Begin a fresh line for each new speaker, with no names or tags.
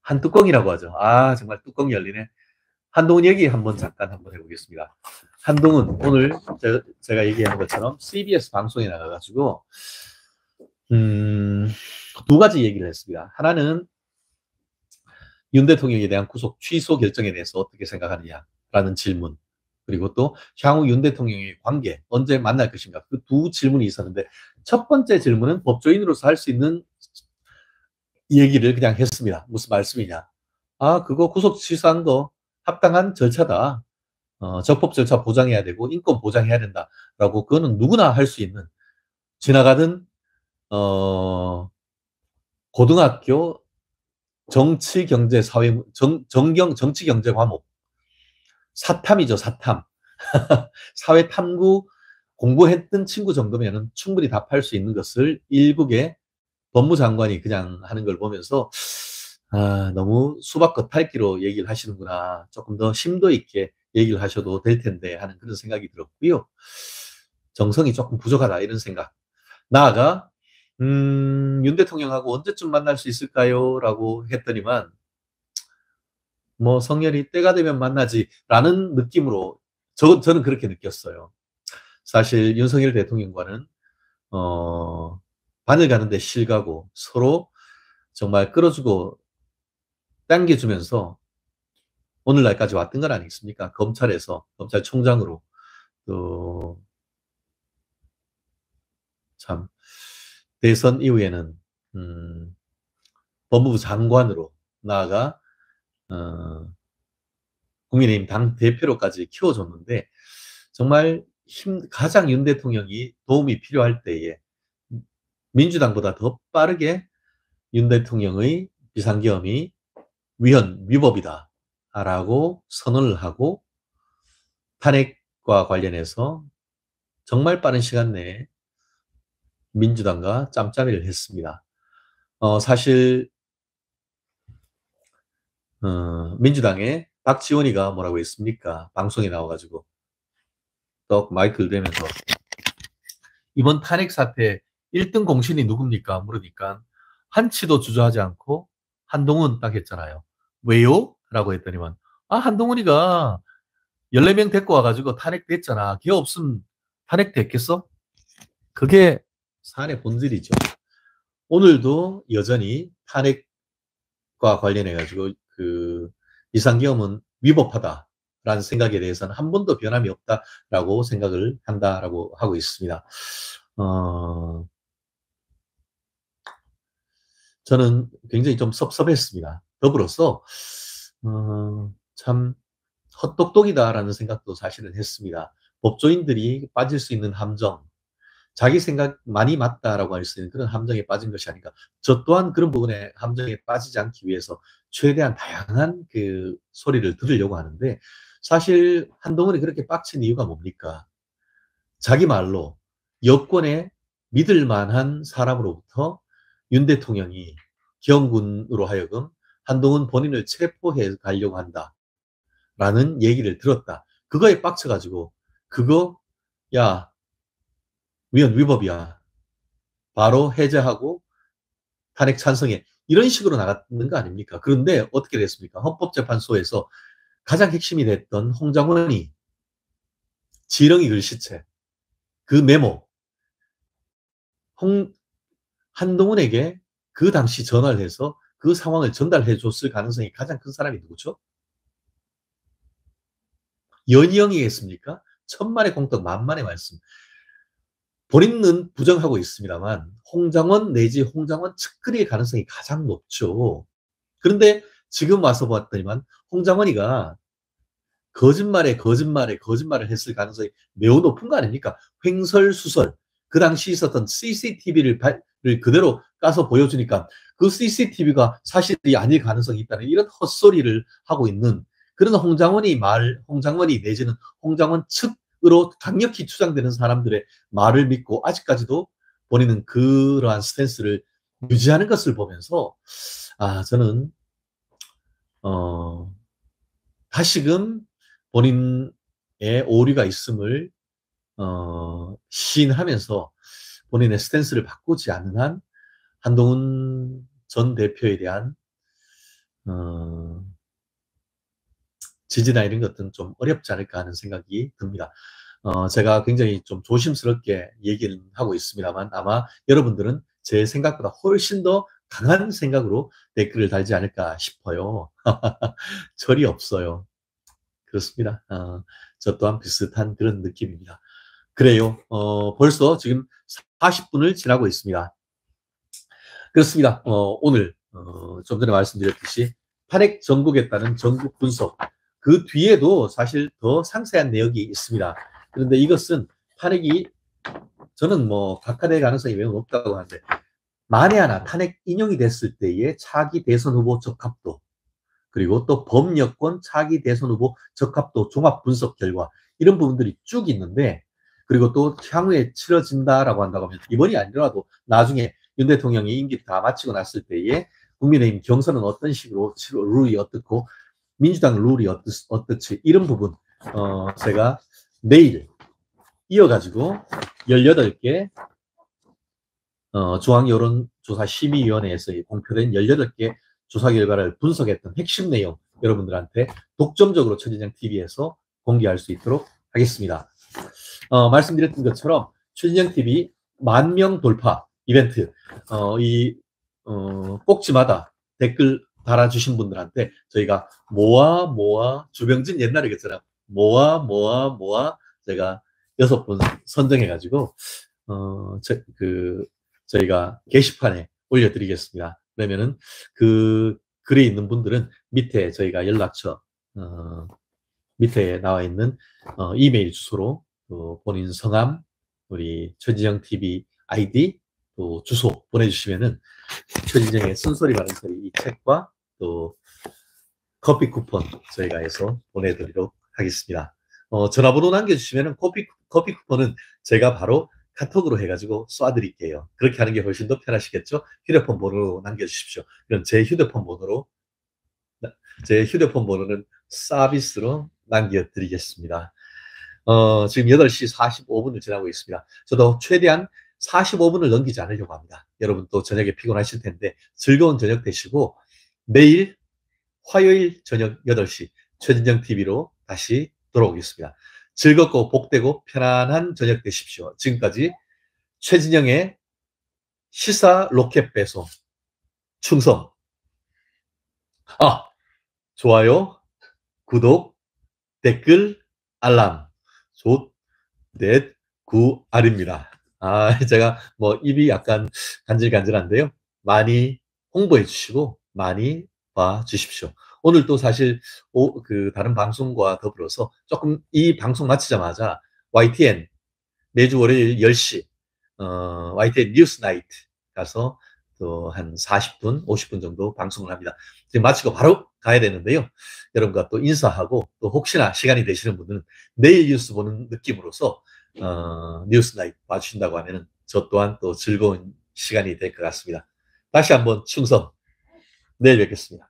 한 뚜껑이라고 하죠. 아, 정말 뚜껑이 열리네. 한동훈 얘기 잠깐 해보겠습니다. 한동훈, 오늘 제가 얘기한 것처럼 CBS 방송에 나가가지고, 두 가지 얘기를 했습니다. 하나는 윤 대통령에 대한 구속 취소 결정에 대해서 어떻게 생각하느냐라는 질문. 그리고 또 향후 윤 대통령의 관계, 언제 만날 것인가. 그 두 질문이 있었는데, 첫 번째 질문은 법조인으로서 할 수 있는 얘기를 그냥 했습니다. 무슨 말씀이냐. 아, 그거 구속 취소한 거 합당한 절차다. 적법 절차 보장해야 되고 인권 보장해야 된다라고 그거는 누구나 할 수 있는 지나가던 고등학교 정치 경제 사회 정경 정치 경제 과목 사탐이죠. 사탐. 사회 탐구 공부했던 친구 정도면은 충분히 답할 수 있는 것을 일국의 법무장관이 그냥 하는 걸 보면서 아, 너무 수박 겉핥기로 얘기를 하시는구나. 조금 더 심도 있게 얘기를 하셔도 될 텐데 하는 그런 생각이 들었고요. 정성이 조금 부족하다 이런 생각. 나아가 윤 대통령하고 언제쯤 만날 수 있을까요? 라고 했더니만 뭐 성렬이 때가 되면 만나지라는 느낌으로 저는 그렇게 느꼈어요. 사실 윤석열 대통령과는 바늘 가는데 실가고 서로 정말 끌어주고 당겨주면서 오늘날까지 왔던 건 아니겠습니까? 검찰에서 검찰총장으로 또 참 대선 이후에는 법무부 장관으로 나아가 국민의힘 당 대표로까지 키워줬는데 정말 가장 윤 대통령이 도움이 필요할 때에 민주당보다 더 빠르게 윤 대통령의 비상계엄이 위헌, 위법이다라고 선언을 하고 탄핵과 관련해서 정말 빠른 시간 내에 민주당과 짬짬이를 했습니다. 사실 민주당의 박지원이가 뭐라고 했습니까? 방송에 나와가지고 또 마이크를 대면서 이번 탄핵 사태 1등 공신이 누굽니까? 물으니까 한치도 주저하지 않고 한동훈 딱 했잖아요. 왜요? 라고 했더니만 아, 한동훈이가 14명 데리고 와가지고 탄핵됐잖아. 걔 없으면 탄핵됐겠어? 그게 사안의 본질이죠. 오늘도 여전히 탄핵과 관련해가지고 그 비상계엄은 위법하다라는 생각에 대해서는 한 번도 변함이 없다라고 생각을 한다라고 하고 있습니다. 저는 굉장히 좀 섭섭했습니다. 더불어서 참 헛똑똑이다라는 생각도 사실은 했습니다. 법조인들이 빠질 수 있는 함정, 자기 생각 많이 맞다라고 할 수 있는 그런 함정에 빠진 것이 아닌가. 저 또한 그런 부분에 함정에 빠지지 않기 위해서 최대한 다양한 그 소리를 들으려고 하는데 사실 한동훈이 그렇게 빡친 이유가 뭡니까? 자기 말로 여권에 믿을 만한 사람으로부터 윤 대통령이 기영군으로 하여금 한동훈 본인을 체포해 가려고 한다라는 얘기를 들었다. 그거에 빡쳐가지고 그거 야 위헌 위법이야. 바로 해제하고 탄핵 찬성해. 이런 식으로 나갔는 거 아닙니까? 그런데 어떻게 됐습니까? 헌법재판소에서 가장 핵심이 됐던 홍장원이 지렁이 글씨체, 그 메모, 한동훈에게 그 당시 전화를 해서 그 상황을 전달해 줬을 가능성이 가장 큰 사람이 누구죠? 연희영이겠습니까? 천만의 공덕 만만의 말씀. 본인은 부정하고 있습니다만 홍장원 내지 홍장원 측근의 가능성이 가장 높죠. 그런데 지금 와서 봤더니만 홍장원이가 거짓말을 했을 가능성이 매우 높은 거 아닙니까? 횡설수설. 그 당시 있었던 CCTV를 그대로 까서 보여주니까 그 CCTV가 사실이 아닐 가능성이 있다는 이런 헛소리를 하고 있는 그런 홍장원이 내지는 홍장원 측으로 강력히 추정되는 사람들의 말을 믿고 아직까지도 본인은 그러한 스탠스를 유지하는 것을 보면서 아, 저는 다시금 본인의 오류가 있음을 시인하면서 본인의 스탠스를 바꾸지 않는 한 한동훈 전 대표에 대한 지지나 이런 것들은 좀 어렵지 않을까 하는 생각이 듭니다. 제가 굉장히 좀 조심스럽게 얘기를 하고 있습니다만 아마 여러분들은 제 생각보다 훨씬 더 강한 생각으로 댓글을 달지 않을까 싶어요. 절이 없어요. 그렇습니다. 저 또한 비슷한 그런 느낌입니다. 그래요. 벌써 지금 40분을 지나고 있습니다. 그렇습니다. 오늘 좀 전에 말씀드렸듯이 탄핵 정국에 따른 전국 분석 그 뒤에도 사실 더 상세한 내역이 있습니다. 그런데 이것은 탄핵이 저는 뭐 각하될 가능성이 매우 높다고 하는데 만에 하나 탄핵 인용이 됐을 때의 차기 대선 후보 적합도 그리고 또 범여권 차기 대선 후보 적합도 종합 분석 결과 이런 부분들이 쭉 있는데 그리고 또 향후에 치러진다라고 한다고 하면 이번이 아니더라도 나중에 윤 대통령이 임기 다 마치고 났을 때에 국민의힘 경선은 어떤 식으로 룰이 어떻고 민주당 룰이 어떻지 이런 부분 제가 내일 이어가지고 18개 중앙여론조사심의위원회에서 공표된 18개 조사 결과를 분석했던 핵심 내용 여러분들한테 독점적으로 최진영 TV에서 공개할 수 있도록 하겠습니다. 말씀드렸던 것처럼 최진영 TV 10,000명 돌파 이벤트 꼭지마다 댓글 달아주신 분들한테 저희가 모아 주병진 옛날에 그랬잖아요. 모아 제가 6분 선정해가지고 저희가 게시판에 올려드리겠습니다. 그러면은 그 글에 있는 분들은 밑에 저희가 연락처 밑에 나와 있는 이메일 주소로 본인 성함, 우리 최진영 TV 아이디, 또 주소 보내주시면은 최진영의 쓴소리 바른소리 이 책과 또 커피 쿠폰 저희가 해서 보내드리도록 하겠습니다. 전화번호 남겨주시면은 커피 쿠폰은 제가 바로 카톡으로 해가지고 쏴드릴게요. 그렇게 하는 게 훨씬 더 편하시겠죠? 휴대폰 번호로 남겨주십시오. 그럼 제 휴대폰 번호는 서비스로 남겨드리겠습니다. 지금 8시 45분을 지나고 있습니다. 저도 최대한 45분을 넘기지 않으려고 합니다. 여러분 또 저녁에 피곤하실 텐데 즐거운 저녁 되시고 내일 화요일 저녁 8시 최진정 TV로 다시 돌아오겠습니다. 즐겁고 복되고 편안한 저녁 되십시오. 지금까지 최진영의 시사 로켓 배송 충성. 좋아요, 구독, 댓글, 알람. 넷, 구, 알입니다. 제가 뭐 입이 약간 간질간질한데요. 많이 홍보해 주시고 많이 봐 주십시오. 오늘 또 사실 다른 방송과 더불어서 조금 이 방송 마치자마자 YTN 매주 월요일 10시 YTN 뉴스 나이트 가서 또 한 40분, 50분 정도 방송을 합니다. 지금 마치고 바로 가야 되는데요. 여러분과 또 인사하고 또 혹시나 시간이 되시는 분들은 내일 뉴스 보는 느낌으로서 뉴스 나이트 봐주신다고 하면 저 또한 또 즐거운 시간이 될 것 같습니다. 다시 한번 충성. 내일 뵙겠습니다.